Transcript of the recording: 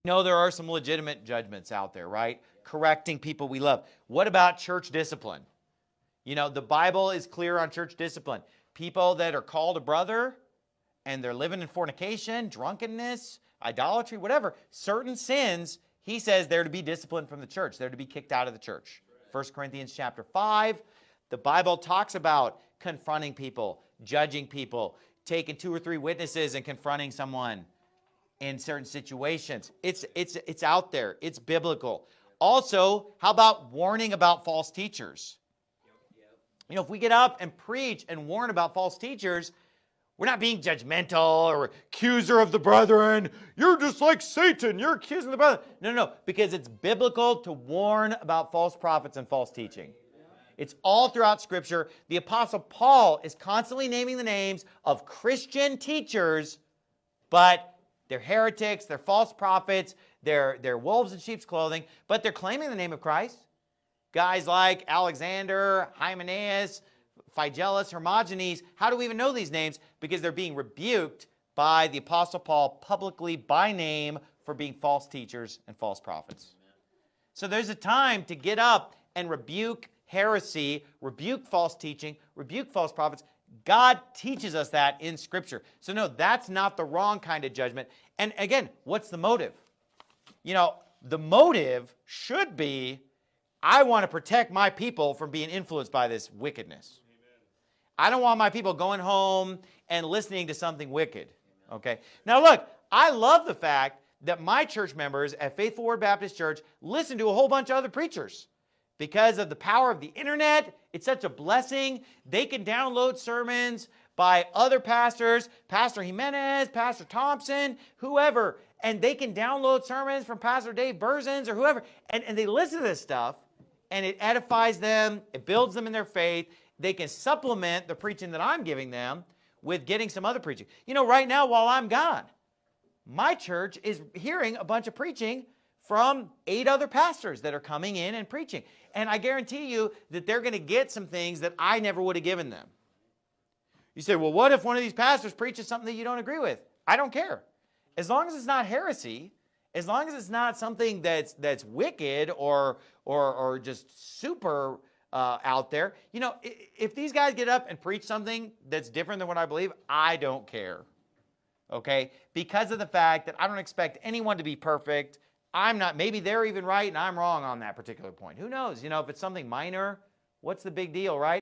No, there are some legitimate judgments out there, right? Correcting people we love. What about church discipline? The Bible is clear on church discipline. People that are called a brother and they're living in fornication, drunkenness, idolatry, whatever, certain sins, he says they're to be disciplined from the church. They're to be kicked out of the church. 1 Corinthians chapter 5, the Bible talks about confronting people, judging people, taking 2 or 3 witnesses and confronting someone in certain situations. It's out there. It's biblical. Also, how about warning about false teachers? If we get up and preach and warn about false teachers, we're not being judgmental or accuser of the brethren. You're just like Satan. You're accusing the brethren. No, because it's biblical to warn about false prophets and false teaching. It's all throughout Scripture. The Apostle Paul is constantly naming the names of Christian teachers, but they're heretics, they're false prophets, they're wolves in sheep's clothing, but they're claiming the name of Christ. Guys like Alexander, Hymenaeus, Phygellus, Hermogenes, how do we even know these names? Because they're being rebuked by the Apostle Paul publicly by name for being false teachers and false prophets. So there's a time to get up and rebuke heresy, rebuke false teaching, rebuke false prophets. God teaches us that in Scripture. So no, that's not the wrong kind of judgment. And again, what's the motive? The motive should be, I want to protect my people from being influenced by this wickedness. Amen. I don't want my people going home and listening to something wicked. Okay. Now look, I love the fact that my church members at Faithful Word Baptist Church listen to a whole bunch of other preachers. Because of the power of the internet, it's such a blessing. They can download sermons by other pastors, Pastor Jimenez, Pastor Thompson, whoever, and they can download sermons from Pastor Dave Berzins or whoever, and they listen to this stuff, and it edifies them, it builds them in their faith. They can supplement the preaching that I'm giving them with getting some other preaching. Right now while I'm gone, my church is hearing a bunch of preaching from 8 other pastors that are coming in and preaching. And I guarantee you that they're going to get some things that I never would have given them. You say, well, what if one of these pastors preaches something that you don't agree with? I don't care. As long as it's not heresy, as long as it's not something that's wicked or just super out there. If these guys get up and preach something that's different than what I believe, I don't care. Okay? Because of the fact that I don't expect anyone to be perfect. Maybe they're even right and I'm wrong on that particular point. Who knows? If it's something minor, what's the big deal, right?